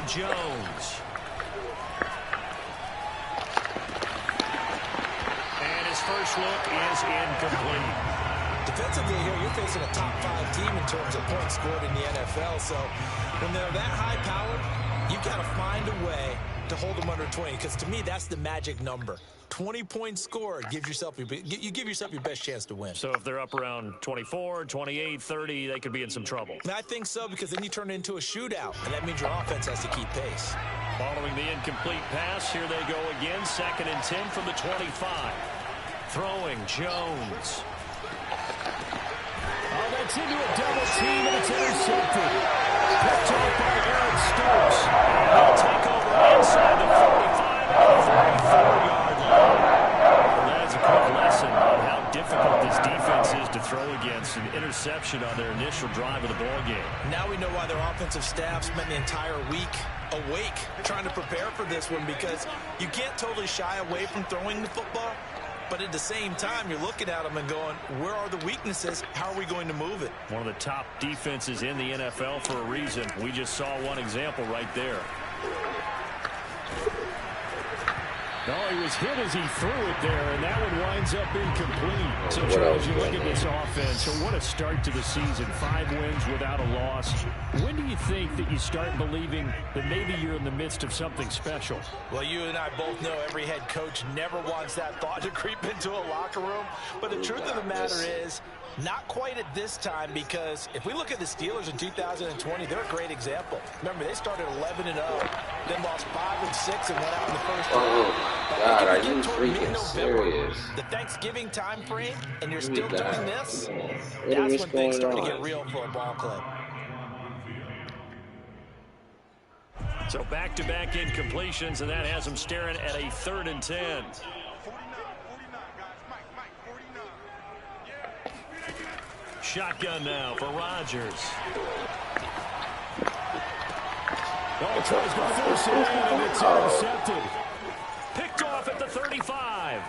Jones. And his first look is incomplete. Defensively here, you're facing a top 5 team in terms of points scored in the NFL. So when they're that high-powered, you've got to find a way to hold them under 20. Because to me, that's the magic number. 20 points scored, you give yourself your best chance to win. So if they're up around 24, 28, 30, they could be in some trouble. And I think so, because then you turn it into a shootout, and that means your offense has to keep pace. Following the incomplete pass, here they go again. 2nd and 10 from the 25. Throwing Jones. Oh, that's into a double team, and it's intercepted. Picked off by Aaron Stokes. And they'll take over inside the 45 and the 44-yard line. Well, that is a quick lesson on how difficult this defense is to throw against. An interception on their initial drive of the ball game. Now we know why their offensive staff spent the entire week awake trying to prepare for this one, because you can't totally shy away from throwing the football. But at the same time, you're looking at them and going, where are the weaknesses? How are we going to move it? One of the top defenses in the NFL for a reason. We just saw one example right there. No, he was hit as he threw it there, and that one winds up incomplete. So, Charles, you look at this offense, so what a start to the season. 5 wins without a loss. When do you think that you start believing that maybe you're in the midst of something special? Well, you and I both know every head coach never wants that thought to creep into a locker room. But the truth of the matter is, not quite at this time, because if we look at the Steelers in 2020, they're a great example. Remember, they started 11-0, then lost 5 and 6 and went out in the first round. God, are you freaking serious? The Thanksgiving time frame, and you're still doing this, that's when things start to get real for a ball club. So back-to-back incompletions, and that has them staring at a 3rd and 10. Shotgun now for Rodgers. Oh, tries to force it in, and it's intercepted. Picked off at the 35.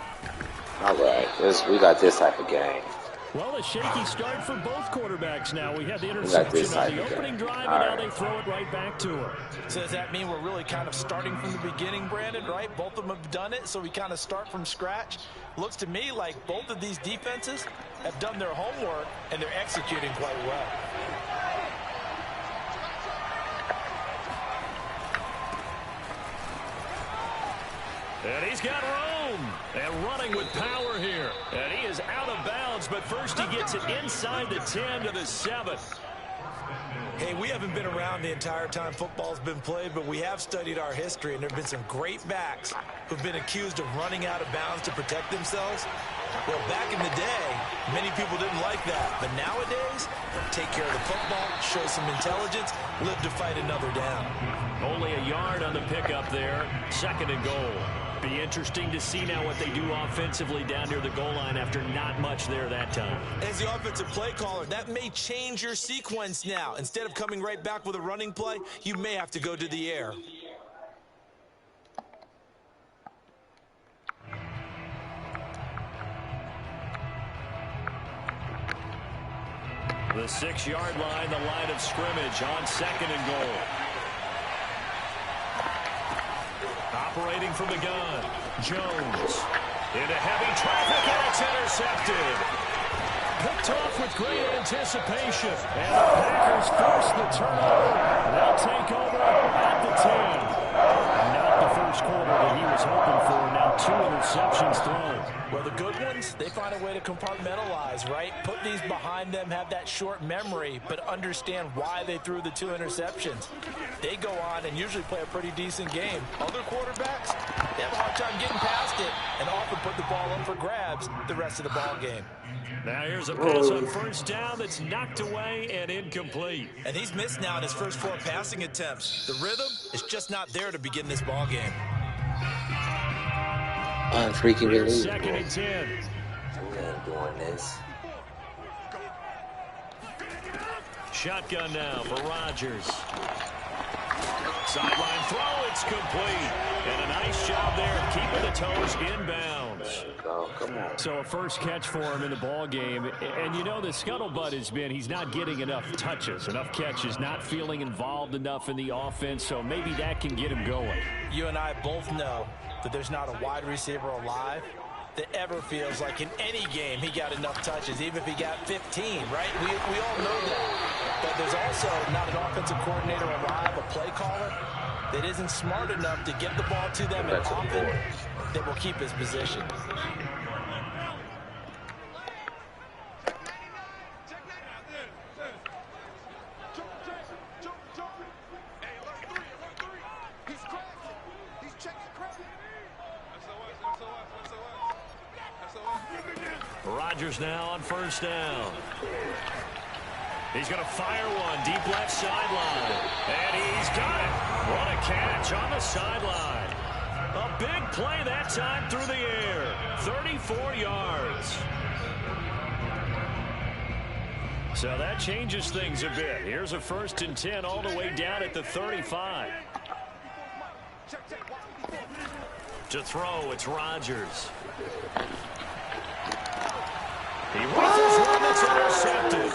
All right, we got this type of game. Well, a shaky start for both quarterbacks now. We had the interception on the opening drive, and now they throw it right back to him. So does that mean we're really kind of starting from the beginning, Brandon, right? Both of them have done it, so we kind of start from scratch. Looks to me like both of these defenses have done their homework, and they're executing quite well. And he's got room. And running with power here. And he is out of bounds, but first he gets it inside the 10 to the 7. Hey, we haven't been around the entire time football's been played, but we have studied our history, and there have been some great backs who've been accused of running out of bounds to protect themselves. Well, back in the day, many people didn't like that. But nowadays, take care of the football, show some intelligence, live to fight another down. Only a yard on the pickup there. 2nd and goal. Be interesting to see now what they do offensively down near the goal line after not much there that time. As the offensive play caller, that may change your sequence now. Instead of coming right back with a running play, you may have to go to the air. The 6-yard line, the line of scrimmage on 2nd and goal. Operating from the gun, Jones. Into heavy traffic, and it's intercepted. Picked off with great anticipation. And the Packers force the turnover. They'll take over at the 10. Not the first quarter that he was hoping for. Now 2 interceptions thrown. Well, the good ones, they find a way to compartmentalize, right? Put these behind them, have that short memory, but understand why they threw the 2 interceptions. They go on and usually play a pretty decent game. Other quarterbacks, they have a hard time getting past it and often put the ball up for grabs the rest of the ball game. Now here's a pass on 1st down that's knocked away and incomplete. And he's missed now in his first 4 passing attempts. The rhythm is just not there to begin this ball game. Freaking believable. 2nd and 10. We ain't doing this. Shotgun now for Rodgers. Sideline throw, it's complete. And a nice job there keeping the toes inbounds. go. Come on. So a first catch for him in the ball game. And you know the scuttlebutt has been he's not getting enough touches, enough catches, not feeling involved enough in the offense. So maybe that can get him going. You and I both know that there's not a wide receiver alive that ever feels like in any game he got enough touches, even if he got 15, right? We all know that. But there's also not an offensive coordinator alive, a play caller, that isn't smart enough to get the ball to them and often that will keep his position. Rodgers now on first down. He's going to fire one deep left sideline. And he's got it. What a catch on the sideline. A big play that time through the air. 34 yards. So that changes things a bit. Here's a 1st and 10 all the way down at the 35. To throw, it's Rodgers. He rifles one that's intercepted.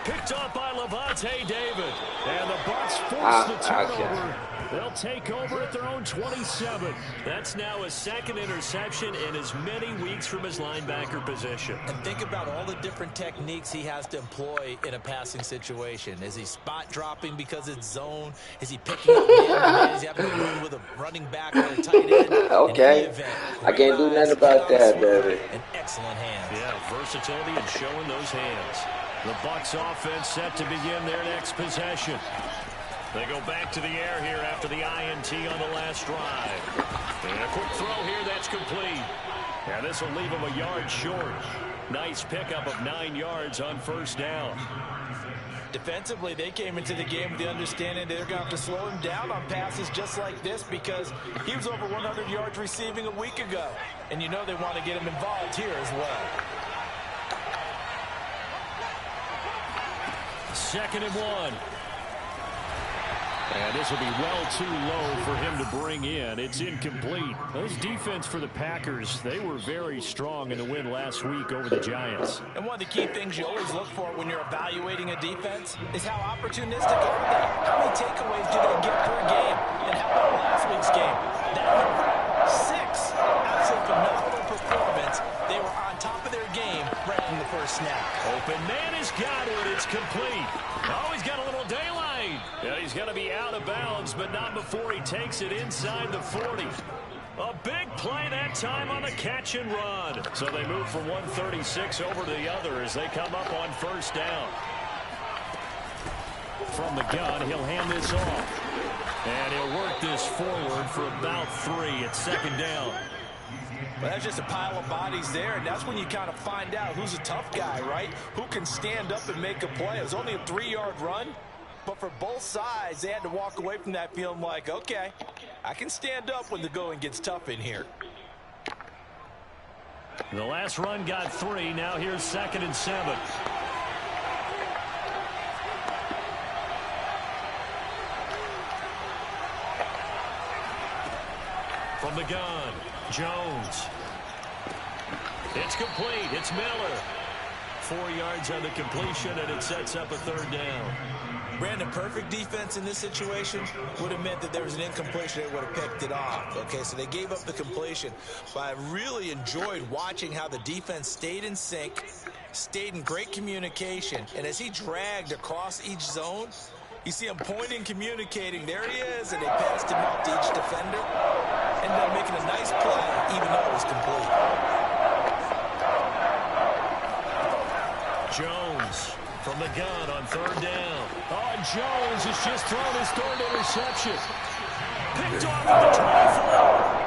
Picked up by Lavonte David. And the Bucs force the turnover. They'll take over at their own 27. That's now his 2nd interception in as many weeks from his linebacker position. And think about all the different techniques he has to employ in a passing situation. Is he spot dropping because it's zone? Is he picking up man? Is he having to run with a running back or a tight end? Okay. I can't do nothing about that, baby. An excellent hands. Yeah, versatility and showing those hands. The Bucs offense set to begin their next possession. They go back to the air here after the INT on the last drive. And a quick throw here that's complete. And this will leave him a yard short. Nice pickup of 9 yards on first down. Defensively, they came into the game with the understanding they're going to have to slow him down on passes just like this because he was over 100 yards receiving a week ago. And you know they want to get him involved here as well. 2nd and 1. And this will be well too low for him to bring in. It's incomplete. This defense for the Packers, they were very strong in the win last week over the Giants. And one of the key things you always look for when you're evaluating a defense is how opportunistic are they? How many takeaways do they get per game? And how about last week's game? That number, 6. Absolutely phenomenal performance. They were on top of their game right from the first snap. Open man has got it. It's complete. Oh, he's got a little daylight. Yeah, he's going to be out of bounds, but not before he takes it inside the 40. A big play that time on the catch and run. So they move from 136 over to the other as they come up on first down. From the gun, he'll hand this off. And he'll work this forward for about 3 at 2nd down. Well, that's just a pile of bodies there, and that's when you kind of find out who's a tough guy, right? Who can stand up and make a play. It was only a 3-yard run, but for both sides, they had to walk away from that feeling like, okay, I can stand up when the going gets tough in here. The last run got 3. Now here's 2nd and 7. From the gun, Jones. It's complete. It's Miller. 4 yards on the completion, and it sets up a 3rd down. Brandon, perfect defense in this situation would have meant that there was an incompletion. They would have picked it off. Okay, so they gave up the completion. But I really enjoyed watching how the defense stayed in sync, stayed in great communication. And as he dragged across each zone, you see him pointing, communicating. There he is, and they passed him off to each defender. Ended up making a nice play, even though it was complete. Jones from the gun on 3rd down. Oh, and Jones has just thrown his 3rd interception. Picked off at the 24.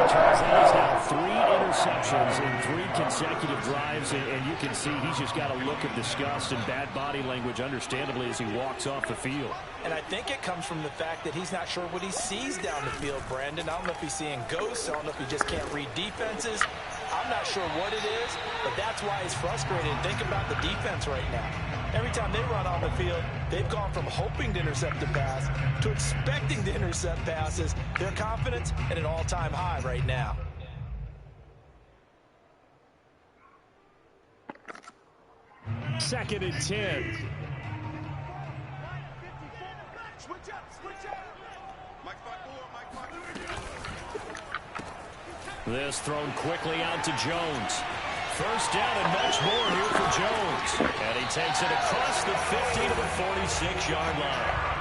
Charles, that is now 3 interceptions in 3 consecutive drives, and you can see he's just got a look of disgust and bad body language, understandably, as he walks off the field. And I think it comes from the fact that he's not sure what he sees down the field, Brandon. I don't know if he's seeing ghosts. I don't know if he just can't read defenses. I'm not sure what it is, but that's why he's frustrated. Think about the defense right now. Every time they run on the field, they've gone from hoping to intercept the pass to expecting to intercept passes. Their confidence at an all-time high right now. 2nd and 10. This thrown quickly out to Jones. First down and much more here for Jones. And he takes it across the 50 to the 46-yard line.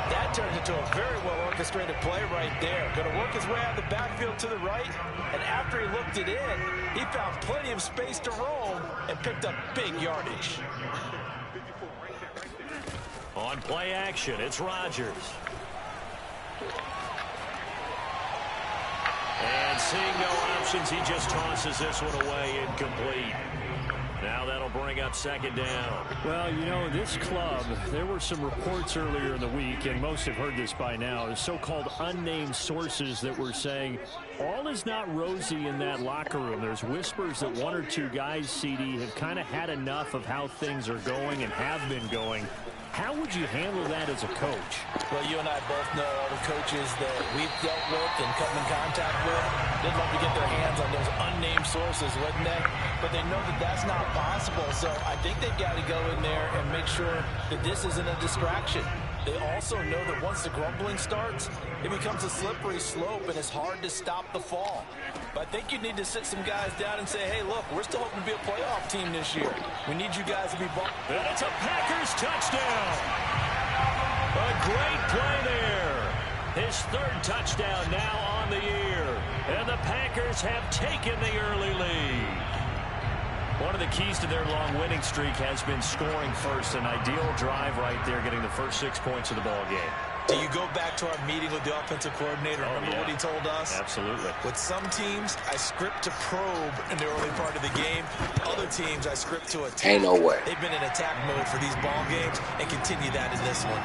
That turns into a very well-orchestrated play right there. Going to work his way out of the backfield to the right, and after he looked it in, he found plenty of space to roam and picked up big yardage. On play action, it's Rodgers. And seeing no options, he just tosses this one away incomplete. Now that'll bring up 2nd down. Well, you know, this club, there were some reports earlier in the week, and most have heard this by now, so-called unnamed sources that were saying all is not rosy in that locker room. There's whispers that 1 or 2 guys, CD, have kind of had enough of how things are going and have been going. How would you handle that as a coach? Well, you and I both know all the coaches that we've dealt with and come in contact with. They'd love to get their hands on those unnamed sources, wouldn't they? But they know that that's not possible, so I think they've got to go in there and make sure that this isn't a distraction. They also know that once the grumbling starts, it becomes a slippery slope, and it's hard to stop the fall. But I think you need to sit some guys down and say, hey, look, we're still hoping to be a playoff team this year. We need you guys to be ball. And it's a Packers touchdown. A great play there. His 3rd touchdown now on the year. And the Packers have taken the early lead. One of the keys to their long winning streak has been scoring first. An ideal drive right there, getting the first 6 points of the ball game. Do you go back to our meeting with the offensive coordinator? Remember what he told us? Absolutely. With some teams, I script to probe in the early part of the game. Other teams, I script to attack. Ain't no way. They've been in attack mode for these ball games and continue that in this one.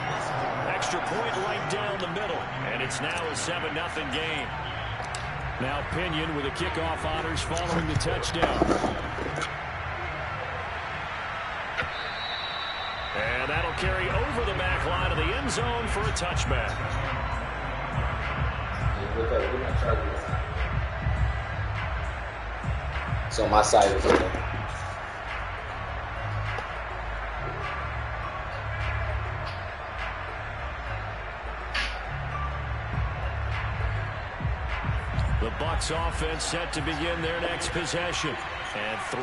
Extra point right down the middle. And it's now a 7-0 game. Now Pinion with a kickoff honors following the touchdown. And that'll carry over the back line of the end zone for a touchback. So my side is open. The Bucs offense set to begin their next possession. And 3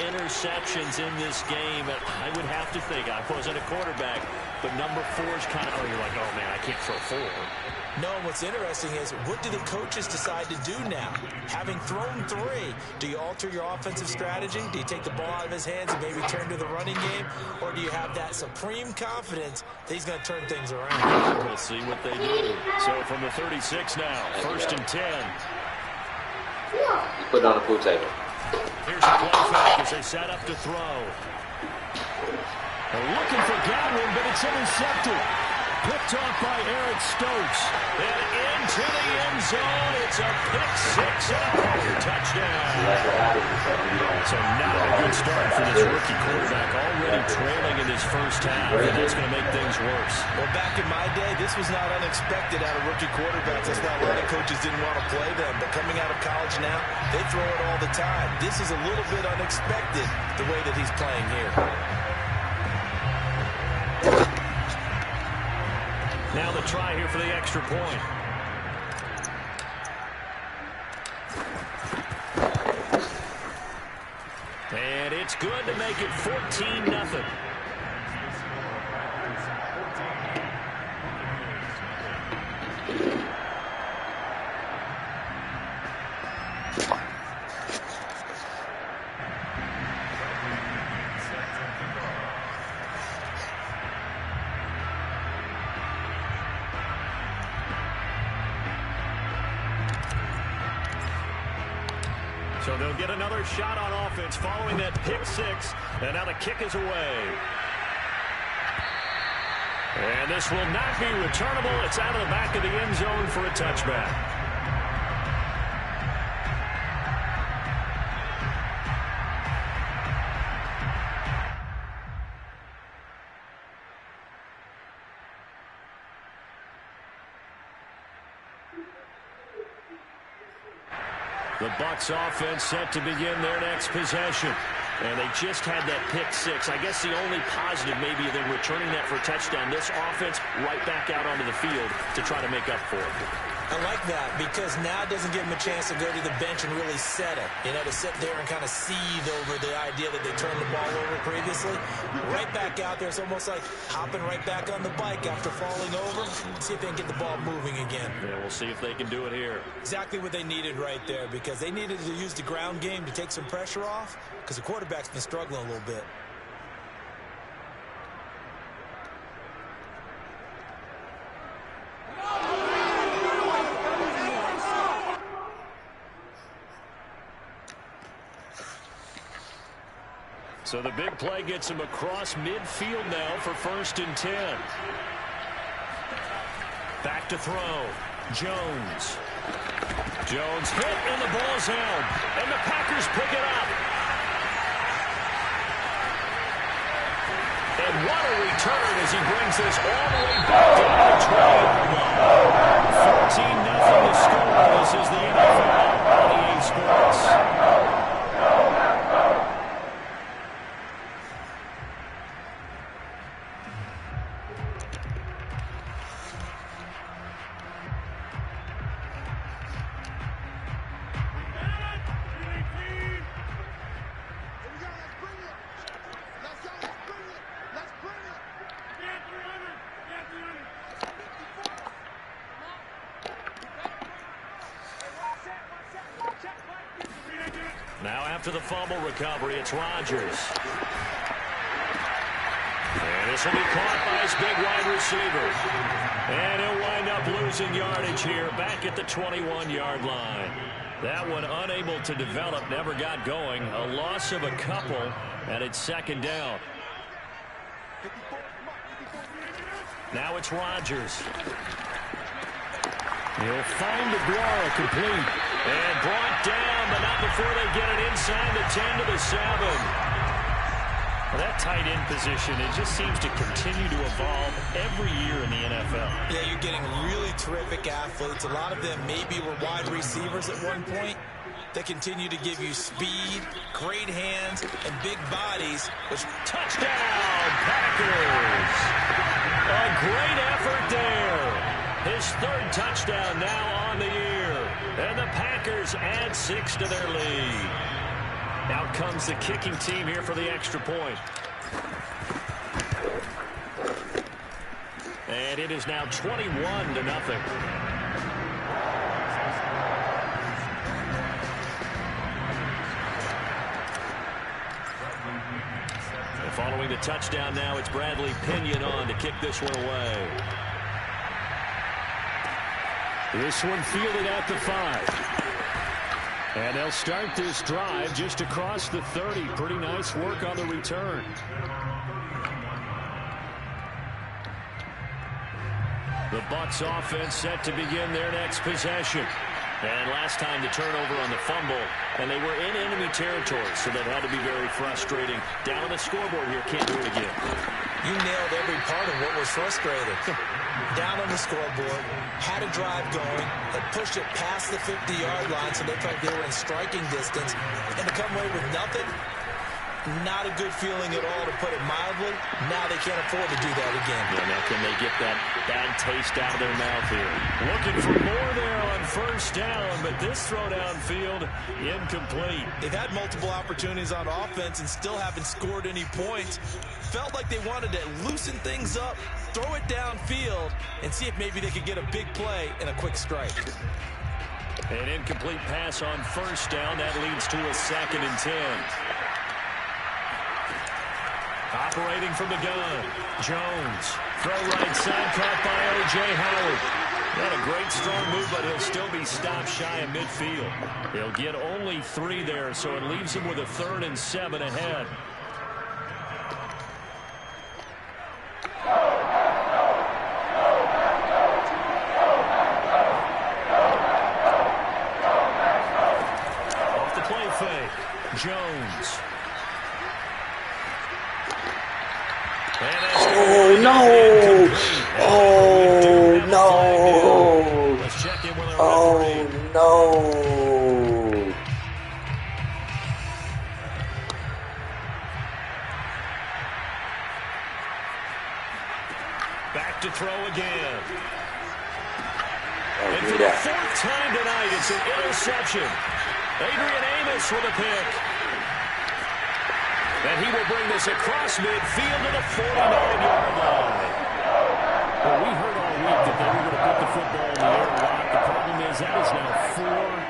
interceptions in this game. And I would have to think, I wasn't a quarterback, but number 4 is kind of, you're like, oh, man, I can't throw 4. No, what's interesting is, what do the coaches decide to do now? Having thrown 3, do you alter your offensive strategy? Do you take the ball out of his hands and maybe turn to the running game? Or do you have that supreme confidence that he's going to turn things around? We'll see what they do. So from the 36 now, 1st and 10. You put it on the pool table. Here's the play fake as they set up to throw. They're looking for Godwin, but it's intercepted. Picked off by Eric Stokes. And into the end zone. It's a pick 6 and a Packer touchdown. So not a good start for this rookie quarterback. Already trailing in his first half, and that's going to make things worse. Well, back in my day, this was not unexpected out of rookie quarterbacks. That's why a lot of coaches didn't want to play them. But coming out of college now, they throw it all the time. This is a little bit unexpected, the way that he's playing here. Now the try here for the extra point. And it's good to make it 14-0. So they'll get another shot on offense following that pick 6. And now the kick is away. And this will not be returnable. It's out of the back of the end zone for a touchback. The Bucs offense set to begin their next possession. And they just had that pick six. I guess the only positive maybe of them returning that for a touchdown. This offense right back out onto the field to try to make up for it. I like that because now it doesn't give them a chance to go to the bench and really set it. You know, to sit there and kind of seethe over the idea that they turned the ball over previously. Right back out there. It's almost like hopping right back on the bike after falling over. See if they can get the ball moving again. Yeah, we'll see if they can do it here. Exactly what they needed right there because they needed to use the ground game to take some pressure off because the quarterback's been struggling a little bit. So the big play gets him across midfield now for 1st and 10. Back to throw. Jones. Jones hit and the ball's out. And the Packers pick it up. And what a return as he brings this all the way back to the 20. 14-0 to score. This is the NFL on EA Sports. Now after the fumble recovery, it's Rodgers. And this will be caught by his big wide receiver. And he'll wind up losing yardage here back at the 21-yard line. That one unable to develop, never got going. A loss of a couple, and it's 2nd down. Now it's Rodgers. He'll find Aguero complete. And brought down, but not before they get it inside the 10 to the 7. Well, that tight end position, it just seems to continue to evolve every year in the NFL. Yeah, you're getting really terrific athletes. A lot of them maybe were wide receivers at one point. They continue to give you speed, great hands, and big bodies. Which touchdown, Packers! A great effort there. His 3rd touchdown now on the year. And the Packers add 6 to their lead. Out comes the kicking team here for the extra point. And it is now 21-0. And following the touchdown now, it's Bradley Pinion on to kick this one away. This one fielded at the 5. And they'll start this drive just across the 30. Pretty nice work on the return. The Bucs offense set to begin their next possession. And last time the turnover on the fumble, and they were in enemy territory, so that had to be very frustrating. Down on the scoreboard here, can't do it again. You nailed every part of what was frustrating. Down on the scoreboard, had a drive going, had pushed it past the 50-yard line, so they felt they were in striking distance, and to come away with nothing, not a good feeling at all, to put it mildly. Now they can't afford to do that again. Yeah, now can they get that bad taste out of their mouth here? Looking for more there on 1st down, but this throw downfield incomplete. They've had multiple opportunities on offense and still haven't scored any points. Felt like they wanted to loosen things up, throw it downfield, and see if maybe they could get a big play and a quick strike. An incomplete pass on 1st down. That leads to a 2nd and 10. Operating from the gun, Jones. Throw right side, caught by O.J. Howard. Not a great strong move, but he'll still be stopped shy of midfield. He'll get only 3 there, so it leaves him with a 3rd and 7 ahead. Off the play fake, Jones. Oh, no. Oh, no. Let's check in with our Oh, no. to throw again. And for the fourth time tonight, it's an interception. Adrian Amos with a pick. And he will bring this across midfield to the 49-yard line. Well, we heard all week that they were going to put the football in the air a lot. The problem is that is now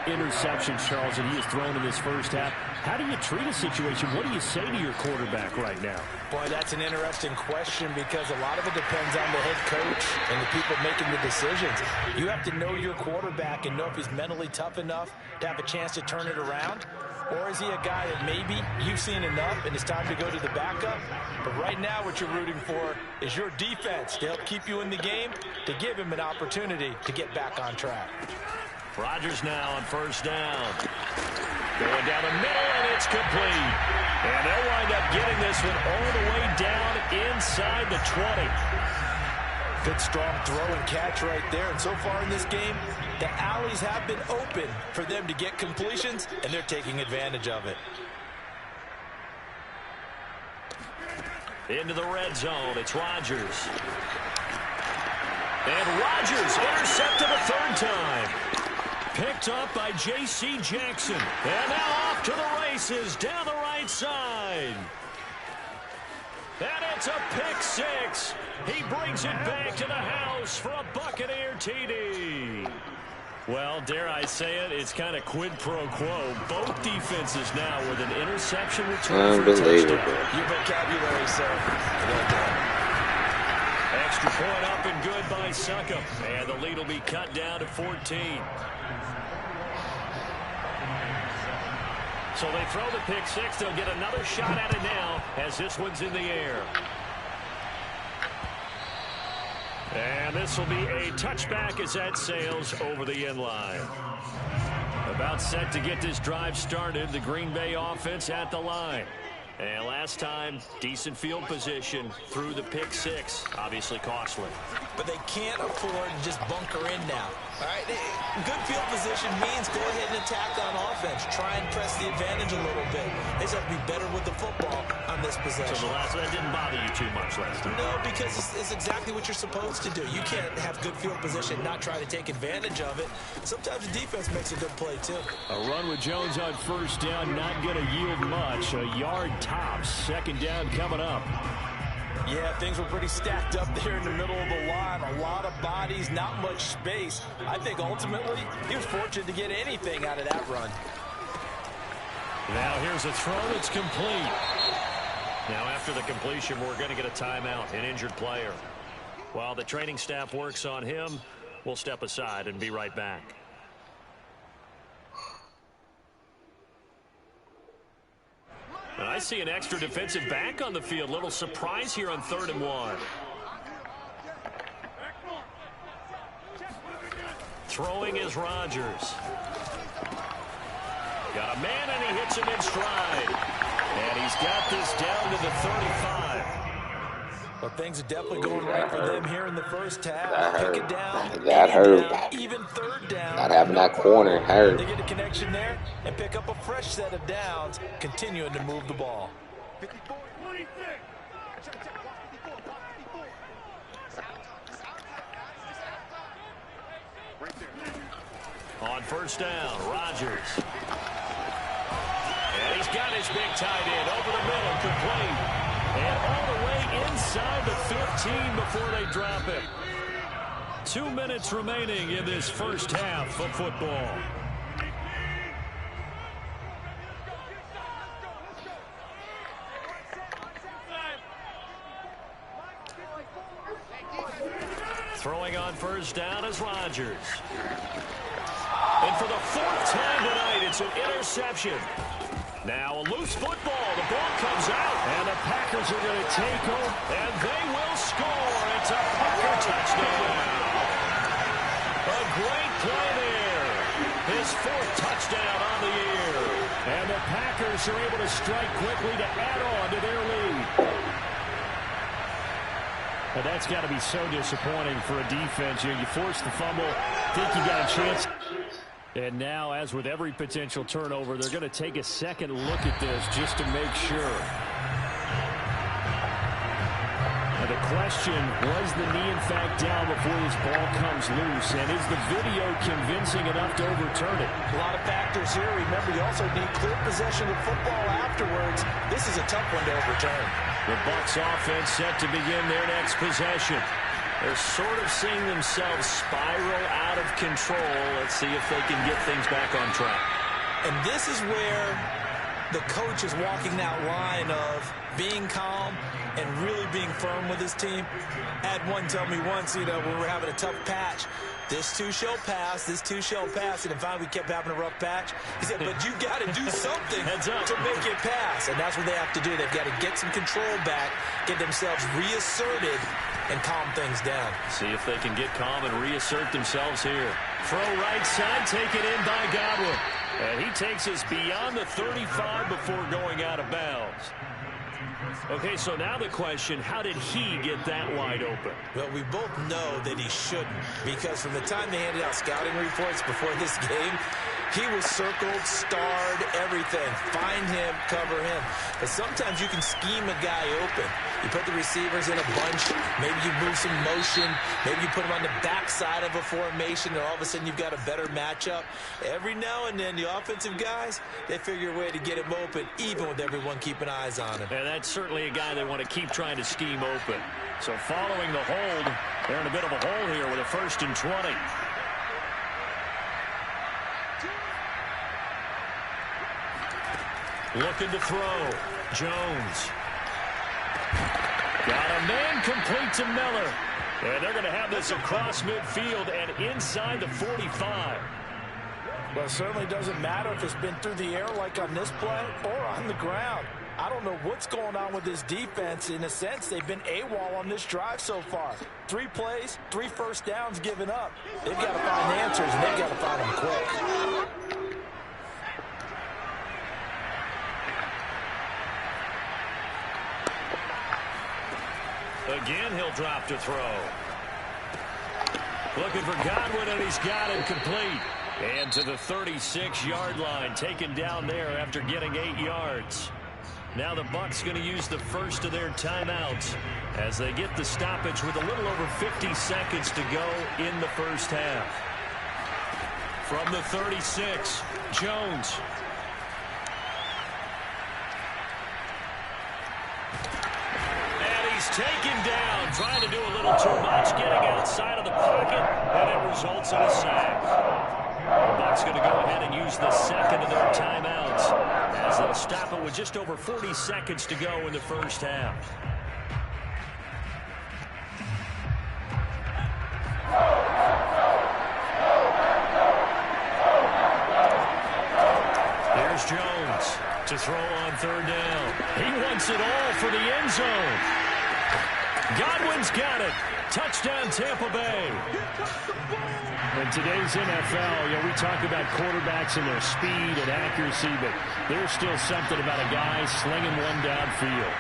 4 interceptions, Charles, that he has thrown in this first half. How do you treat a situation? What do you say to your quarterback right now? Boy, that's an interesting question because a lot of it depends on the head coach and the people making the decisions. You have to know your quarterback and know if he's mentally tough enough to have a chance to turn it around. Or is he a guy that maybe you've seen enough and it's time to go to the backup? But right now what you're rooting for is your defense to help keep you in the game, to give him an opportunity to get back on track. Rodgers now on first down. Going down the middle, and it's complete. And they'll wind up getting this one all the way down inside the 20. Good strong throw and catch right there. And so far in this game, the alleys have been open for them to get completions, and they're taking advantage of it. Into the red zone, it's Rodgers. And Rodgers intercepted a third time. Picked up by J.C. Jackson. And now off to the races down the right side. And it's a pick six. He brings it back to the house for a Buccaneer TD. Well, dare I say it, it's kind of quid pro quo. Both defenses now with an interception return for a touchdown. Your vocabulary, sir. Well done. Extra point up and good by Succop. And the lead will be cut down to 14. So they throw the pick six. They'll get another shot at it now as this one's in the air. And this will be a touchback as that sails over the end line. About set to get this drive started. The Green Bay offense at the line. And last time, decent field position through the pick six. Obviously costly. But they can't afford to just bunker in now. All right, good field position means go ahead and attack on offense. Try and press the advantage a little bit. They just have to be better with the football on this possession. So that didn't bother you too much last time? No, because it's exactly what you're supposed to do. You can't have good field position, not try to take advantage of it. Sometimes the defense makes a good play, too. A run with Jones on first down, not going to yield much. A yard tops. Second down coming up. Yeah, things were pretty stacked up there in the middle of the line. A lot of bodies, not much space. I think ultimately he was fortunate to get anything out of that run. Now here's a throw that's complete. Now after the completion, we're going to get a timeout, an injured player. While the training staff works on him, we'll step aside and be right back. And I see an extra defensive back on the field. Little surprise here on 3rd and 1. Throwing is Rodgers. Got a man, and he hits him in stride. And he's got this down to the 35. Well, things are definitely going right for them here in the first half. Pick it down. That hurt. Even 3rd down. Not having that corner hurt. They get a connection there and pick up a fresh set of downs, continuing to move the ball. On first down, Rodgers. And he's got his big tight end over the middle, complete. And all the way inside the 15 before they drop it. 2 minutes remaining in this first half of football. Throwing on first down is Rodgers. And for the 4th time tonight, it's an interception. Now a loose football. The ball comes out. And the Packers are going to take over. And they will score. It's a Packer touchdown. A great play there. His 4th touchdown on the year. And the Packers are able to strike quickly to add on to their lead. Well, that's got to be so disappointing for a defense. You force the fumble, think you got a chance. And now, as with every potential turnover, they're going to take a second look at this just to make sure. The question, was the knee in fact down before this ball comes loose? And is the video convincing enough to overturn it? A lot of factors here. Remember, you also need clear possession of football afterwards. This is a tough one to overturn. The Bucs offense set to begin their next possession. They're sort of seeing themselves spiral out of control. Let's see if they can get things back on track. And this is where the coach is walking that line of being calm and really being firm with his team. I had one tell me once, when we're having a tough patch, this too shall pass, this too shall pass. And finally we kept having a rough patch. He said, but you got to do something to make it pass. And that's what they have to do. They've got to get some control back, get themselves reasserted, and calm things down. See if they can get calm and reassert themselves here. Throw right side, taken in by Godwin. And he takes us beyond the 35 before going out of bounds. Okay, so now the question, how did he get that wide open? Well, we both know that he shouldn't, because from the time they handed out scouting reports before this game, he was circled, starred, everything. Find him, cover him. But sometimes you can scheme a guy open. You put the receivers in a bunch. Maybe you move some motion. Maybe you put them on the backside of a formation, and all of a sudden you've got a better matchup. Every now and then, the offensive guys, they figure a way to get him open, even with everyone keeping eyes on him. And that's certainly a guy they want to keep trying to scheme open. So following the hold, they're in a bit of a hole here with a 1st and 20. Looking to throw. Jones. Got a man complete to Miller. And they're going to have this across midfield and inside the 45. Well, it certainly doesn't matter if it's been through the air like on this play or on the ground. I don't know what's going on with this defense. In a sense, they've been AWOL on this drive so far. 3 plays, 3 first downs given up. They've got to find answers, and they've got to find them quick. Again, he'll drop to throw. Looking for Godwin, and he's got it complete. And to the 36-yard line, taken down there after getting 8 yards. Now the Bucs going to use the first of their timeouts as they get the stoppage with a little over 50 seconds to go in the first half. From the 36, Jones. Taken down, trying to do a little too much, getting outside of the pocket, and it results in a sack. The Bucs going to go ahead and use the second of their timeouts as they'll stop it with just over 40 seconds to go in the first half. Here's Jones to throw on 3rd down. He wants it all for the end zone. Godwin's got it. Touchdown, Tampa Bay. In today's NFL, we talk about quarterbacks and their speed and accuracy, but there's still something about a guy slinging one downfield.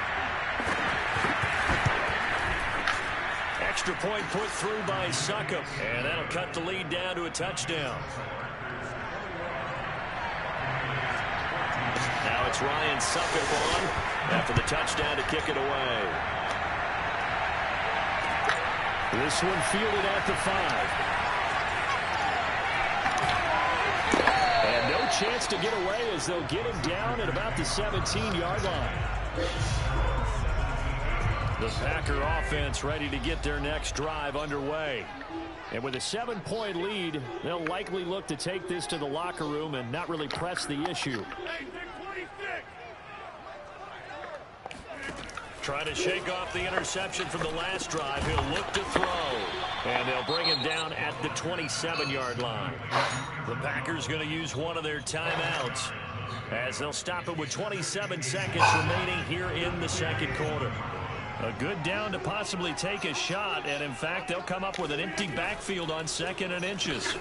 Extra point put through by Succop, and that'll cut the lead down to a touchdown. Now it's Ryan Succop on after the touchdown to kick it away. This one fielded at the 5. And no chance to get away as they'll get him down at about the 17-yard line. The Packer offense ready to get their next drive underway. And with a 7-point lead, they'll likely look to take this to the locker room and not really press the issue. Trying to shake off the interception from the last drive. He'll look to throw. And they'll bring him down at the 27-yard line. The Packers going to use one of their timeouts as they'll stop it with 27 seconds remaining here in the second quarter. A good down to possibly take a shot. And, in fact, they'll come up with an empty backfield on 2nd and inches.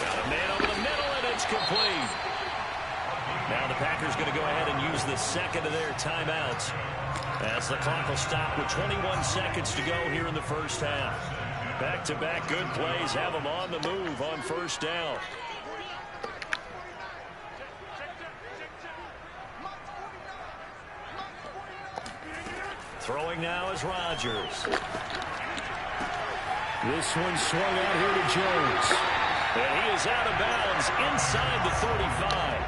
Got a man over the middle, and it's complete. Now the Packers going to go ahead and use the second of their timeouts as the clock will stop with 21 seconds to go here in the first half. Back-to-back good plays have them on the move on 1st down. Throwing now is Rodgers. This one swung out here to Jones. And he is out of bounds inside the 35.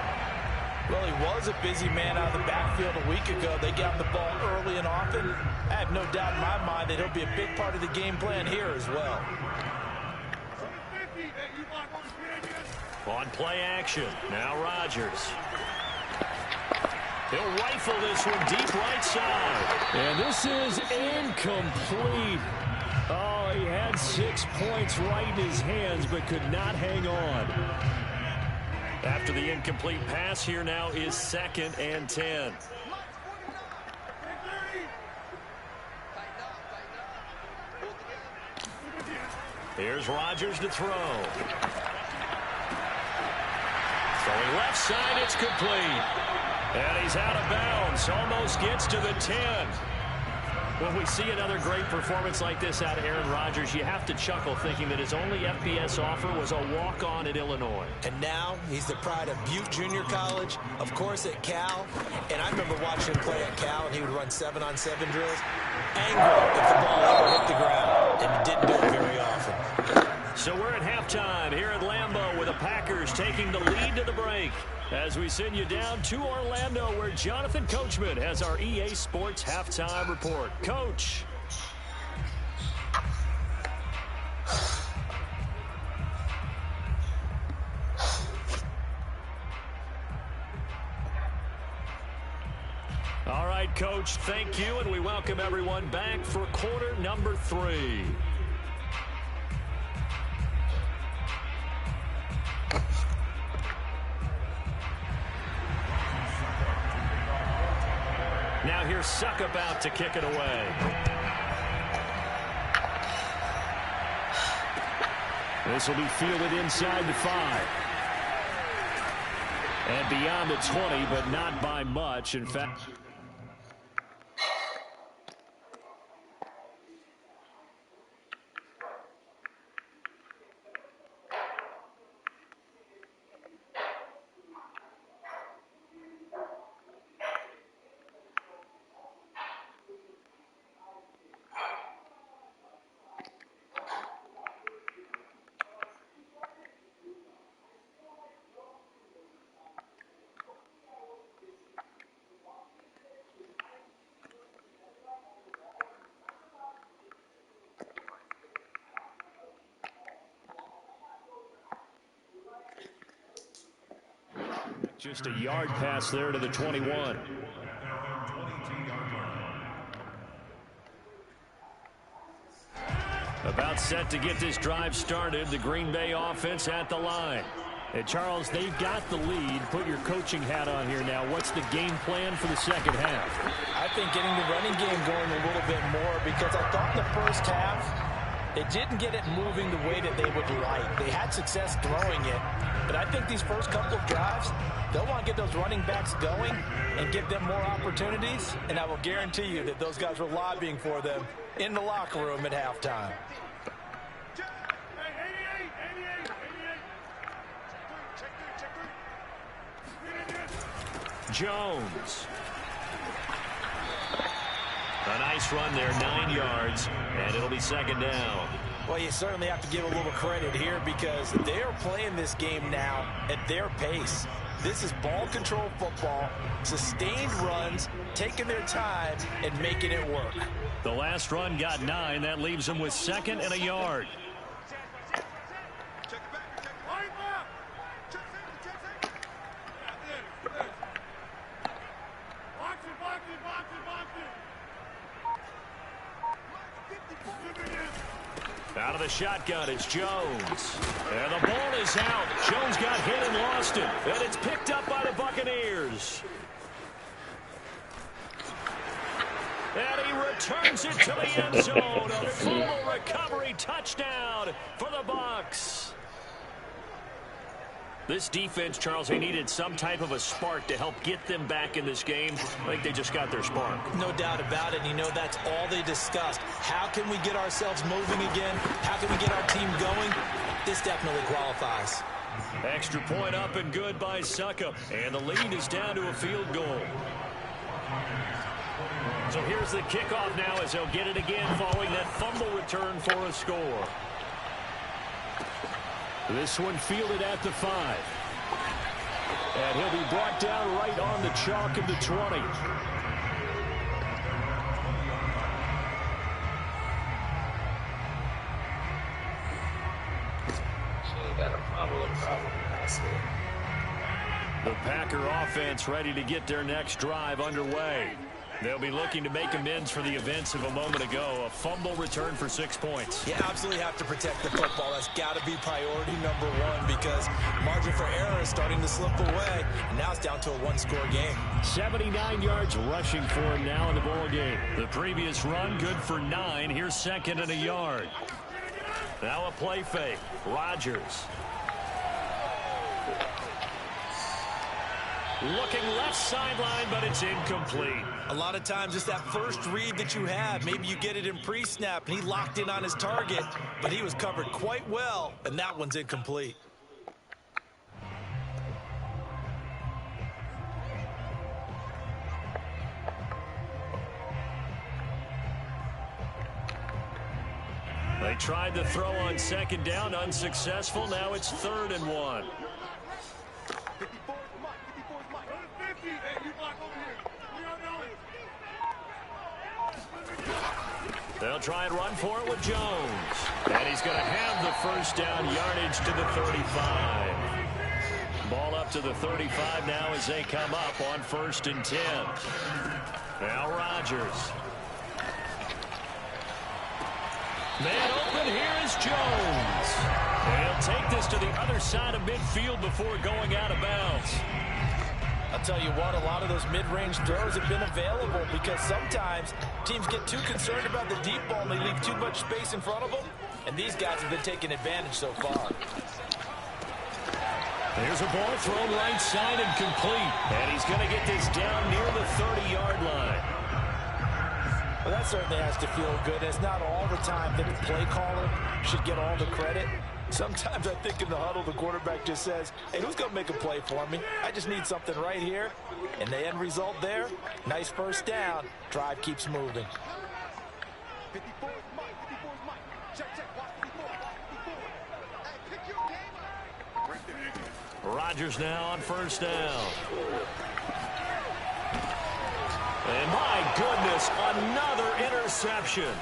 Well, he was a busy man out of the backfield a week ago. They got him the ball early and often. I have no doubt in my mind that he'll be a big part of the game plan here as well. On play action, now Rodgers. He'll rifle this one deep right side. And this is incomplete. Oh, he had 6 points right in his hands, but could not hang on. After the incomplete pass, here now is 2nd and 10. Here's Rodgers to throw. Throwing left side, it's complete. And he's out of bounds, almost gets to the 10. When we see another great performance like this out of Aaron Rodgers, you have to chuckle thinking that his only FBS offer was a walk-on at Illinois. And now he's the pride of Butte Junior College, of course at Cal. And I remember watching him play at Cal, and he would run 7-on-7 drills. Angry if the ball ever hit the ground, and he didn't do it very often. So we're at halftime here at Lambeau with the Packers taking the lead to the break. As we send you down to Orlando, where Jonathan Coachman has our EA Sports Halftime Report. Coach. All right, Coach, thank you, and we welcome everyone back for quarter number 3. Now here's Succop out to kick it away. This will be fielded inside the 5. And beyond the 20, but not by much. In fact, just a yard pass there to the 21. About set to get this drive started. The Green Bay offense at the line. Hey, Charles, they've got the lead. Put your coaching hat on here now. What's the game plan for the second half? I think getting the running game going a little bit more, because I thought in the first half they didn't get it moving the way that they would like. They had success throwing it, but I think these first couple of drives, they'll want to get those running backs going and give them more opportunities, and I will guarantee you that those guys were lobbying for them in the locker room at halftime. Jones. A nice run there, 9 yards, and it'll be 2nd down. Well, you certainly have to give a little credit here, because they are playing this game now at their pace. This is ball control football, sustained runs, taking their time and making it work. The last run got 9. That leaves them with 2nd and a yard. Out of the shotgun is Jones. And the ball is out. Jones got hit and lost it. And it's picked up by the Buccaneers. And he returns it to the end zone. A full recovery touchdown for the Bucs. This defense, Charles, they needed some type of a spark to help get them back in this game. I think they just got their spark. No doubt about it. And you know, that's all they discussed. How can we get ourselves moving again? How can we get our team going? This definitely qualifies. Extra point up and good by Succop. And the lead is down to a field goal. So here's the kickoff now as they'll get it again following that fumble return for a score. This one fielded at the 5. And he'll be brought down right on the chalk of the 20. The Packer offense ready to get their next drive underway. They'll be looking to make amends for the events of a moment ago. A fumble return for 6 points. You absolutely have to protect the football. That's got to be priority number one because margin for error is starting to slip away. And now it's down to a one-score game. 79 yards rushing for him now in the ball game. The previous run good for 9. Here's second and a yard. Now a play fake. Rodgers. Looking left sideline, but it's incomplete. A lot of times it's that first read that you have. Maybe you get it in pre-snap, and he locked in on his target, but he was covered quite well, and that one's incomplete. They tried to throw on second down, unsuccessful. Now it's 3rd and 1. They'll try and run for it with Jones. And he's going to have the first down yardage to the 35. Ball up to the 35 now as they come up on 1st and 10. Now Rodgers. Man open, here is Jones. And he'll take this to the other side of midfield before going out of bounds. I'll tell you what, a lot of those mid-range throws have been available because sometimes teams get too concerned about the deep ball and they leave too much space in front of them, and these guys have been taking advantage so far. There's a ball thrown right side and complete, and he's going to get this down near the 30-yard line. Well, that certainly has to feel good. It's not all the time that the play caller should get all the credit. Sometimes I think in the huddle, the quarterback just says, hey, who's going to make a play for me? I just need something right here. And the end result there, nice first down. Drive keeps moving. Rodgers now on 1st down. And my goodness, another interception.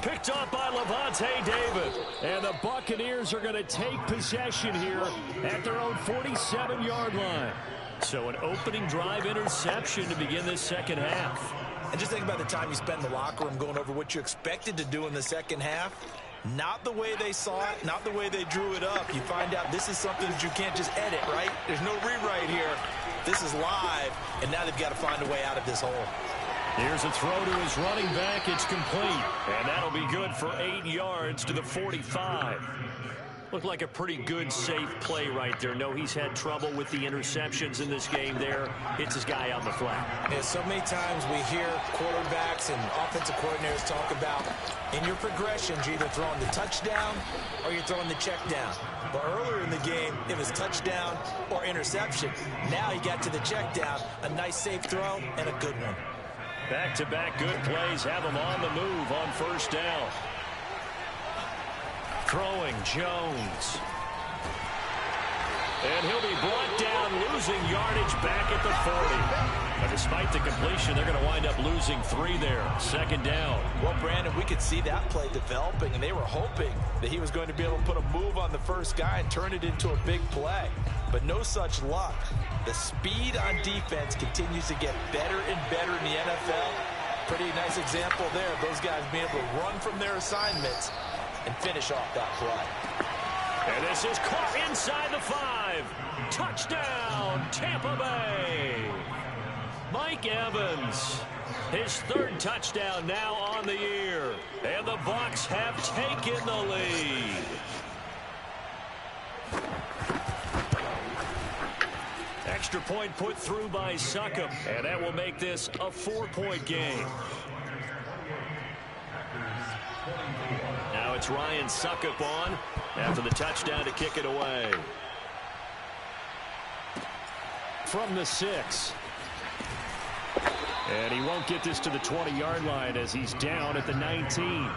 Picked up by Lavonte David. And the Buccaneers are going to take possession here at their own 47-yard line. So an opening drive interception to begin this second half. And just think about the time you spend in the locker room going over what you expected to do in the second half. Not the way they saw it, not the way they drew it up. You find out this is something that you can't just edit, right? There's no rewrite here. This is live, and now they've got to find a way out of this hole. Here's a throw to his running back. It's complete. And that'll be good for 8 yards to the 45. Looked like a pretty good, safe play right there. No, he's had trouble with the interceptions in this game there. Hits his guy on the flat. Yeah, so many times we hear quarterbacks and offensive coordinators talk about in your progressions, you're either throwing the touchdown or you're throwing the check down. But earlier in the game, it was touchdown or interception. Now he got to the check down, a nice safe throw and a good one. Back-to-back good plays have him on the move on 1st down. Throwing Jones. And he'll be brought down, losing yardage back at the 40. But despite the completion, they're going to wind up losing 3 there. 2nd down. Well, Brandon, we could see that play developing, and they were hoping that he was going to be able to put a move on the first guy and turn it into a big play. But no such luck. The speed on defense continues to get better and better in the NFL. Pretty nice example there of those guys being able to run from their assignments and finish off that play. And this is caught inside the 5. Touchdown, Tampa Bay. Mike Evans, his 3rd touchdown now on the year. And the Bucs have taken the lead. Extra point put through by Succop, and that will make this a 4-point game. Now it's Ryan Succop on after the touchdown to kick it away. From the 6. And he won't get this to the 20-yard line as he's down at the 19.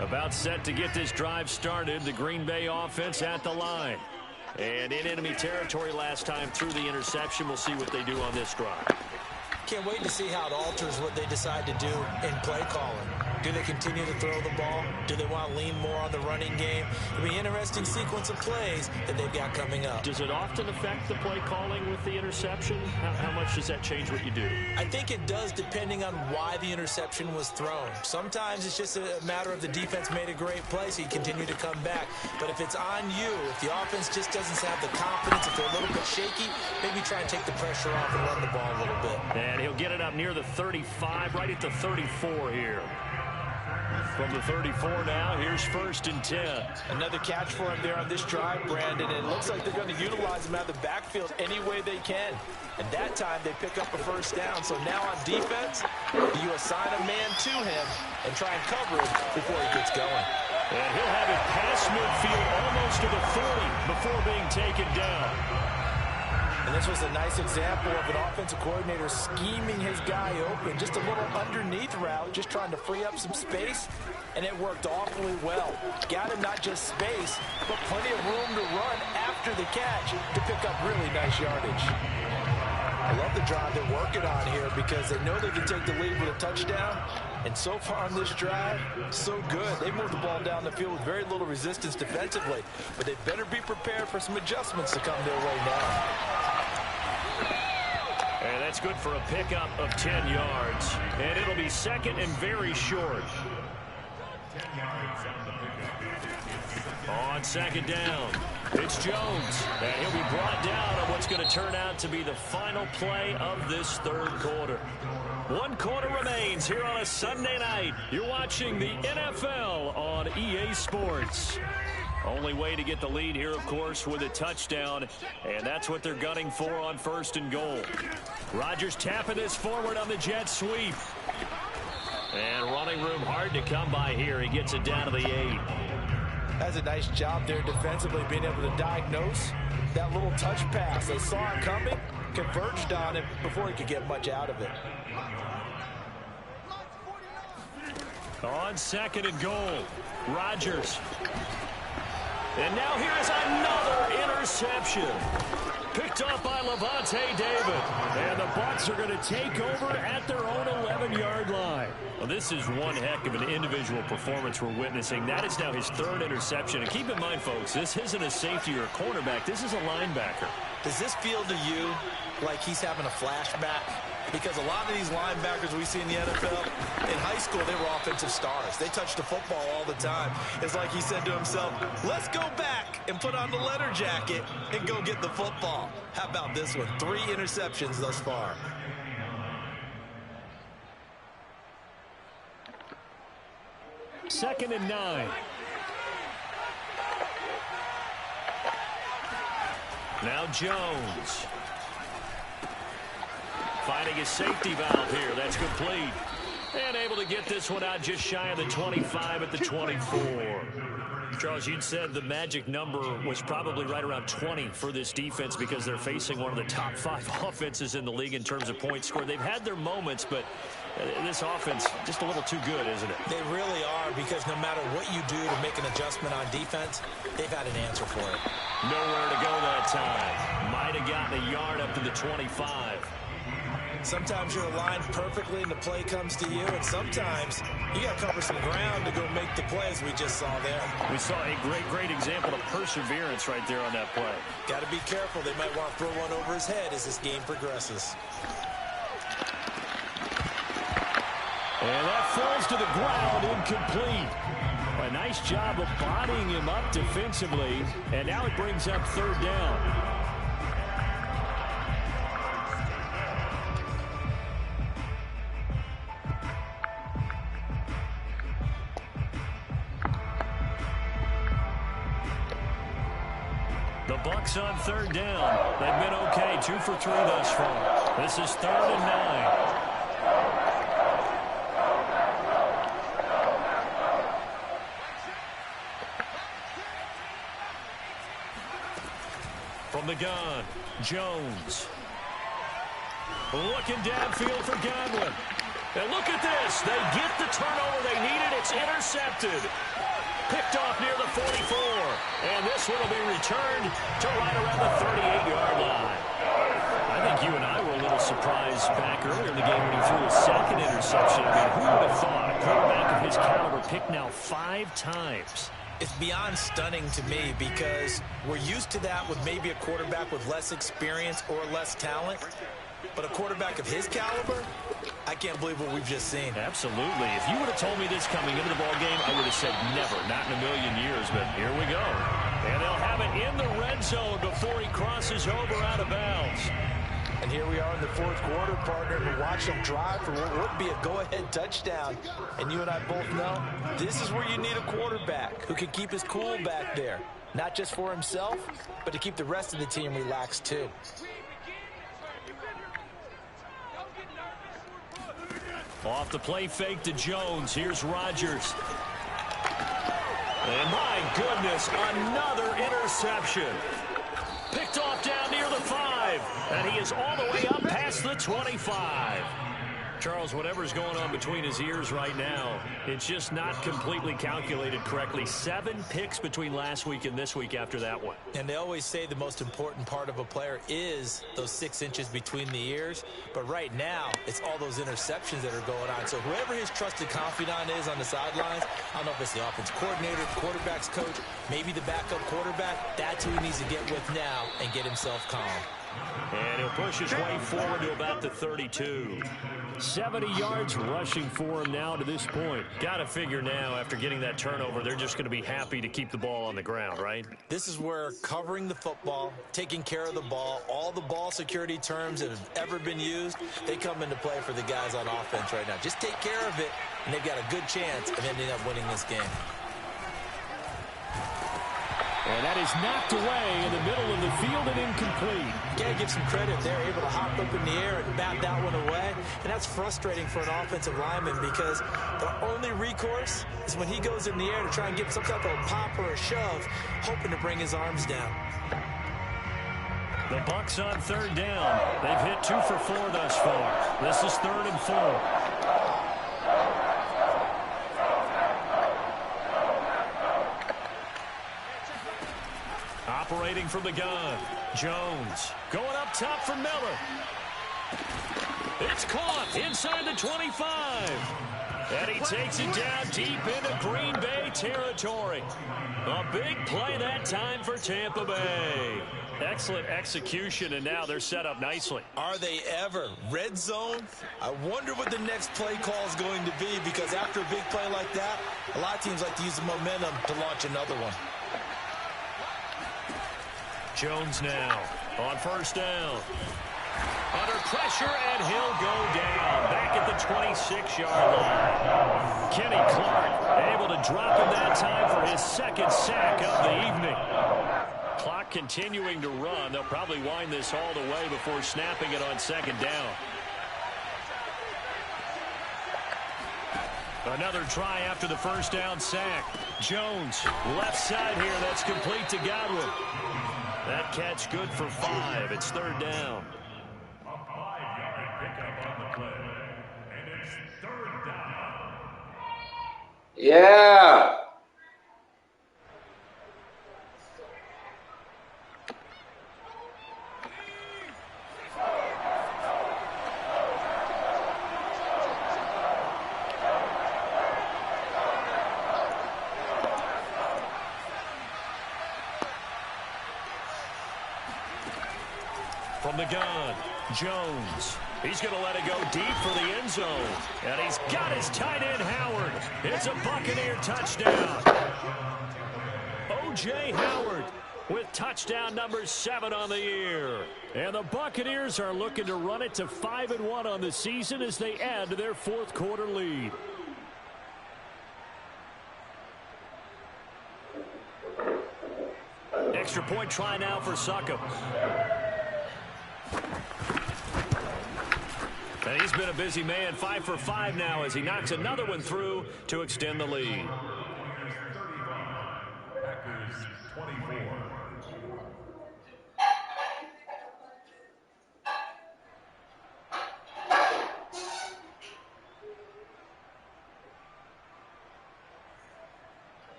About set to get this drive started. The Green Bay offense at the line. And in enemy territory last time through the interception. We'll see what they do on this drive. Can't wait to see how it alters what they decide to do in play calling. Do they continue to throw the ball? Do they want to lean more on the running game? It'll be an interesting sequence of plays that they've got coming up. Does it often affect the play calling with the interception? How much does that change what you do? I think it does, depending on why the interception was thrown. Sometimes it's just a matter of the defense made a great play, so you continue to come back. But if it's on you, if the offense just doesn't have the confidence, if they're a little bit shaky, maybe try and take the pressure off and run the ball a little bit. And he'll get it up near the 35, right at the 34 here. From the 34 now, here's 1st and 10. Another catch for him there on this drive, Brandon. And it looks like they're going to utilize him out of the backfield any way they can. And that time, they pick up a 1st down. So now on defense, you assign a man to him and try and cover him before he gets going. And he'll have it past midfield almost to the 40 before being taken down. And this was a nice example of an offensive coordinator scheming his guy open. Just a little underneath route, just trying to free up some space. And it worked awfully well. Got him not just space, but plenty of room to run after the catch to pick up really nice yardage. I love the drive they're working on here because they know they can take the lead with a touchdown. And so far on this drive, so good. They moved the ball down the field with very little resistance defensively. But they better be prepared for some adjustments to come their way now. And that's good for a pickup of 10 yards. And it'll be 2nd and very short. On 2nd down, it's Jones. And he'll be brought down on what's going to turn out to be the final play of this 3rd quarter. 1 quarter remains here on a Sunday night. You're watching the NFL on EA Sports. Only way to get the lead here, of course, with a touchdown, and that's what they're gunning for on 1st and goal. Rodgers tapping this forward on the jet sweep. And running room hard to come by here. He gets it down to the 8. That's a nice job there defensively, being able to diagnose that little touch pass. They saw it coming, converged on it before he could get much out of it. On 2nd and goal, Rodgers. And now here's another interception. Picked up by Levante David. And the Bucs are going to take over at their own 11-yard line. Well, this is one heck of an individual performance we're witnessing. That is now his 3rd interception. And keep in mind, folks, this isn't a safety or a cornerback. This is a linebacker. Does this feel to you like he's having a flashback? Because a lot of these linebackers we see in the NFL, in high school, they were offensive stars. They touched the football all the time. It's like he said to himself, let's go back and put on the leather jacket and go get the football. How about this one? 3 interceptions thus far. Second and 9. Now Jones. Finding his safety valve here. That's complete. And able to get this one out just shy of the 25 at the 24. Charles, you'd said the magic number was probably right around 20 for this defense because they're facing one of the top 5 offenses in the league in terms of points scored. They've had their moments, but this offense just a little too good, isn't it? They really are, because no matter what you do to make an adjustment on defense, they've had an answer for it. Nowhere to go that time. Might have gotten a yard up to the 25. Sometimes you're aligned perfectly and the play comes to you, and sometimes you got to cover some ground to go make the plays we just saw there. We saw a great example of perseverance right there on that play. Got to be careful. They might want to throw one over his head as this game progresses. And that falls to the ground, incomplete. A nice job of bodying him up defensively, and now it brings up 3rd down. The Bucs on 3rd down. They've been okay, 2 for 3 thus far. This is 3rd and 9. From the gun, Jones. Looking downfield for Godwin. And look at this. They get the turnover they needed. It's intercepted. Picked off near the 44. And this one will be returned to right around the 38-yard line. I think you and I were a little surprised back earlier in the game when he threw his second interception. I mean, who would have thought a quarterback of his caliber picked now 5 times? It's beyond stunning to me because we're used to that with maybe a quarterback with less experience or less talent. But a quarterback of his caliber, I can't believe what we've just seen. Absolutely. If you would have told me this coming into the ball game, I would have said never, not in a million years. But here we go. And they'll have it in the red zone before he crosses over out of bounds. And here we are in the fourth quarter, partner, to watch them drive for what would be a go-ahead touchdown. And you and I both know this is where you need a quarterback who can keep his cool back there. Not just for himself, but to keep the rest of the team relaxed too. Off the play fake to Jones. Here's Rodgers. And my goodness, another interception. Picked off down near the 5. And he is all the way up past the 25. Charles, whatever's going on between his ears right now, it's just not completely calculated correctly. 7 picks between last week and this week after that one. And they always say the most important part of a player is those 6 inches between the ears. But right now, it's all those interceptions that are going on. So whoever his trusted confidant is on the sidelines, I don't know if it's the offense coordinator, the quarterback's coach, maybe the backup quarterback, that's who he needs to get with now and get himself calm. And he'll push his way forward to about the 32. 70 yards rushing for him now to this point. Got to figure now, after getting that turnover, they're just going to be happy to keep the ball on the ground, right? This is where covering the football, taking care of the ball, all the ball security terms that have ever been used, they come into play for the guys on offense right now. Just take care of it, and they've got a good chance of ending up winning this game. And that is knocked away in the middle of the field and incomplete. You got to give some credit. They're able to hop up in the air and bat that one away. And that's frustrating for an offensive lineman because the only recourse is when he goes in the air to try and get some type of a pop or a shove, hoping to bring his arms down. The Bucs on 3rd down. They've hit 2 for 4 thus far. This is 3rd and 4. Operating from the gun, Jones going up top for Miller. It's caught inside the 25. And he takes it down deep into Green Bay territory. A big play that time for Tampa Bay. Excellent execution, and now they're set up nicely. Are they ever? Red zone? I wonder what the next play call is going to be, because after a big play like that, a lot of teams like to use the momentum to launch another one. Jones now on 1st down. Under pressure, and he'll go down back at the 26-yard line. Kenny Clark able to drop him that time for his 2nd sack of the evening. Clock continuing to run. They'll probably wind this all the way before snapping it on 2nd down. Another try after the 1st down sack. Jones, left side here. That's complete to Godwin. That catch good for 5. It's 3rd down. A 5-yard pickup on the play. And it's 3rd down. Yeah. From the gun, Jones. He's going to let it go deep for the end zone. And he's got his tight end, Howard. It's a Buccaneer touchdown. O.J. Howard with touchdown number 7 on the year. And the Buccaneers are looking to run it to 5-1 on the season as they add to their 4th quarter lead. Extra point try now for Succop. And he's been a busy man, 5 for 5 now as he knocks another one through to extend the lead. Packers 24.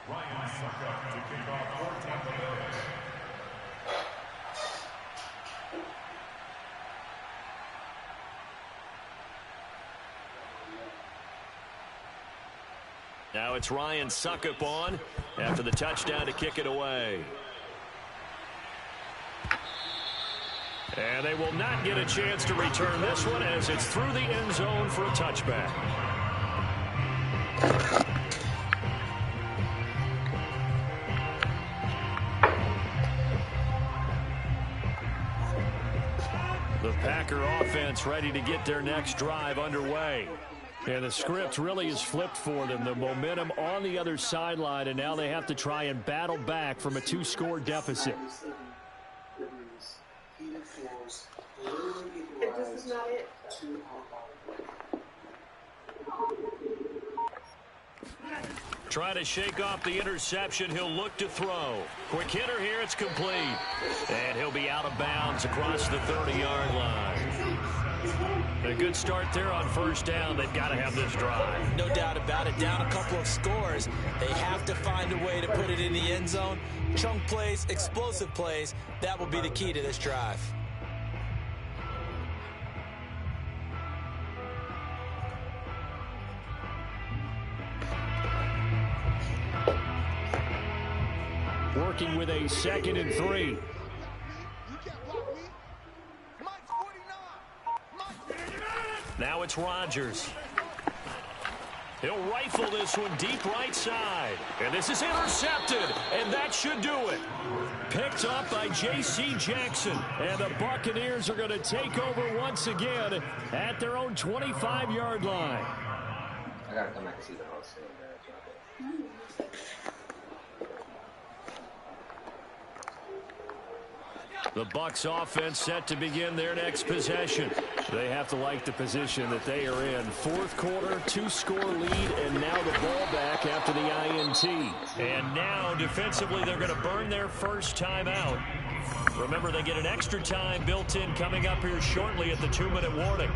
Ryan Suckup to kick off for Tampa Bay. Now it's Ryan Suckup on after the touchdown to kick it away. And they will not get a chance to return this one as it's through the end zone for a touchback. The Packer offense ready to get their next drive underway. And the script really is flipped for them. The momentum on the other sideline, and now they have to try and battle back from a 2-score deficit. This is not it. Trying to shake off the interception. He'll look to throw. Quick hitter here. It's complete. And he'll be out of bounds across the 30-yard line. A good start there on first down. They've got to have this drive. No doubt about it. Down a couple of scores. They have to find a way to put it in the end zone. Chunk plays, explosive plays. That will be the key to this drive. Working with a 2nd and 3. Now it's Rodgers. He'll rifle this one deep right side. And this is intercepted. And that should do it. Picked up by J.C. Jackson. And the Buccaneers are going to take over once again at their own 25-yard line. I got to come back and see the house. The Bucs offense set to begin their next possession. They have to like the position that they are in. 4th quarter, 2-score lead, and now the ball back after the INT. And now, defensively, they're going to burn their first time out. Remember, they get an extra time built in coming up here shortly at the 2-minute warning.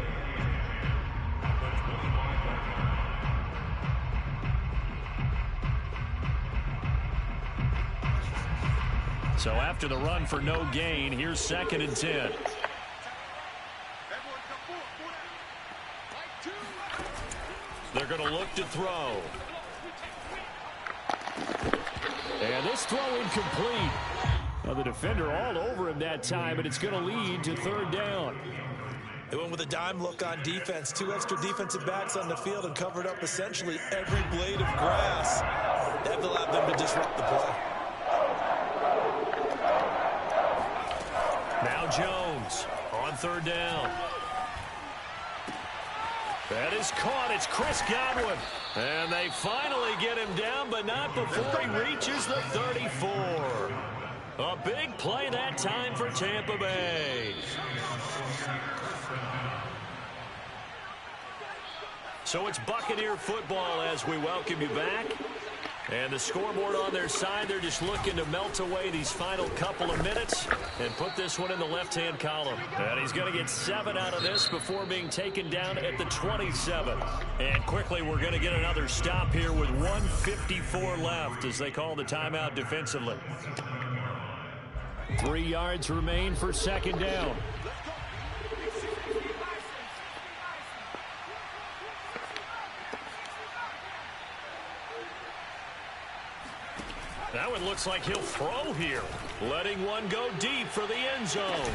So after the run for no gain, here's 2nd and 10. They're going to look to throw. And this throw incomplete. Now the defender all over him that time, and it's going to lead to 3rd down. They went with a dime look on defense. 2 extra defensive backs on the field and covered up essentially every blade of grass. That allowed them to disrupt the play. Now Jones on 3rd down. That is caught. It's Chris Godwin. And they finally get him down, but not before he reaches the 34. A big play that time for Tampa Bay. So it's Buccaneer football as we welcome you back. And the scoreboard on their side, they're just looking to melt away these final couple of minutes and put this one in the left-hand column. And he's going to get 7 out of this before being taken down at the 27. And quickly, we're going to get another stop here with 1:54 left as they call the timeout defensively. 3 yards remain for 2nd down. That one looks like he'll throw here. Letting one go deep for the end zone.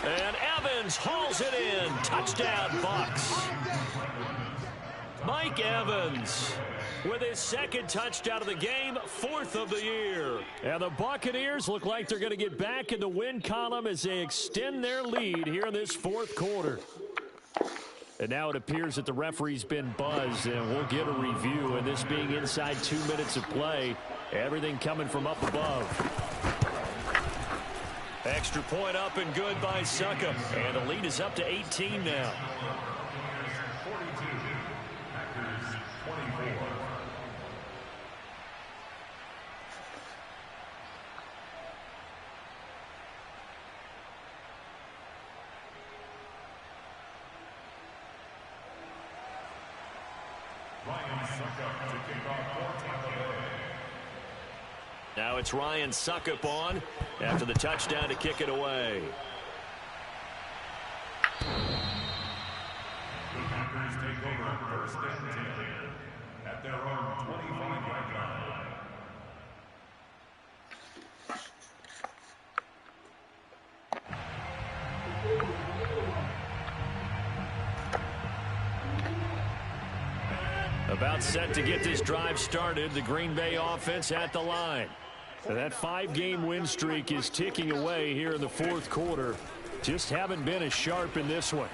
And Evans hauls it in. Touchdown, Bucs. Mike Evans with his 2nd touchdown of the game, 4th of the year. And the Buccaneers look like they're going to get back in the win column as they extend their lead here in this 4th quarter. And now it appears that the referee's been buzzed, and we'll get a review. And this being inside 2 minutes of play, everything coming from up above. Extra point up and good by Suckup. And the lead is up to 18 now. 42, Packers 24. Ryan Suckup to kick off for Tampa Bay. Now it's Ryan Suckup on after the touchdown to kick it away. The Packers take over first and 10 at their own 25-yard line. About set to get this drive started, the Green Bay offense at the line. That 5-game win streak is ticking away here in the fourth quarter. Just haven't been as sharp in this one.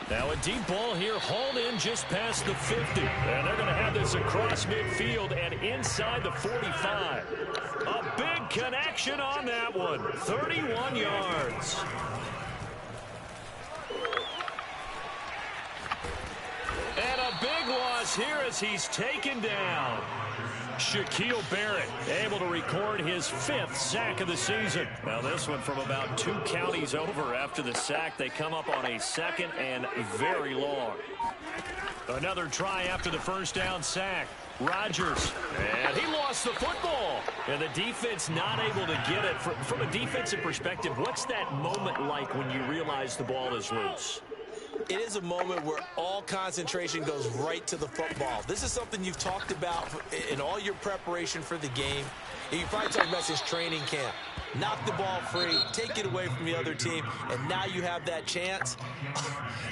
Now a deep ball here, hauled in just past the 50. And they're going to have this across midfield and inside the 45. A big connection on that one. 31 yards. And a big loss here as he's taken down. Shaquille Barrett able to record his 5th sack of the season. Now this one from about 2 counties over after the sack. They come up on a 2nd and very long. Another try after the first down sack. Rodgers, and he lost the football. And the defense not able to get it. From a defensive perspective, what's that moment like when you realize the ball is loose? It is a moment where all concentration goes right to the football. This is something you've talked about in all your preparation for the game. You probably talked about since training camp. Knock the ball free, take it away from the other team, and now you have that chance.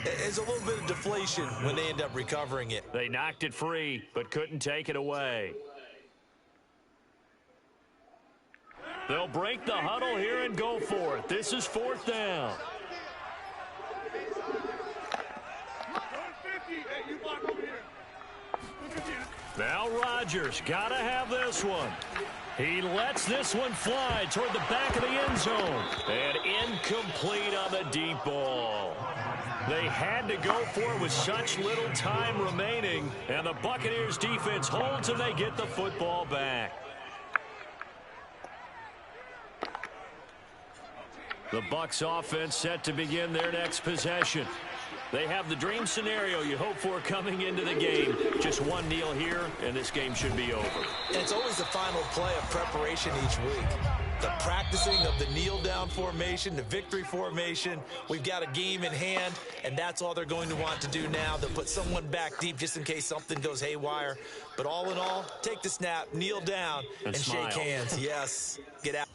There's a little bit of deflation when they end up recovering it. They knocked it free, but couldn't take it away. They'll break the huddle here and go for it. This is 4th down. Now Rodgers got to have this one. He lets this one fly toward the back of the end zone. And incomplete on the deep ball. They had to go for it with such little time remaining. And the Buccaneers defense holds and they get the football back. The Bucs offense set to begin their next possession. They have the dream scenario you hope for coming into the game. Just one kneel here, and this game should be over. And it's always the final play of preparation each week. The practicing of the kneel-down formation, the victory formation. We've got a game in hand, and that's all they're going to want to do now. They'll put someone back deep just in case something goes haywire. But all in all, take the snap, kneel down, and shake hands. Yes, get out.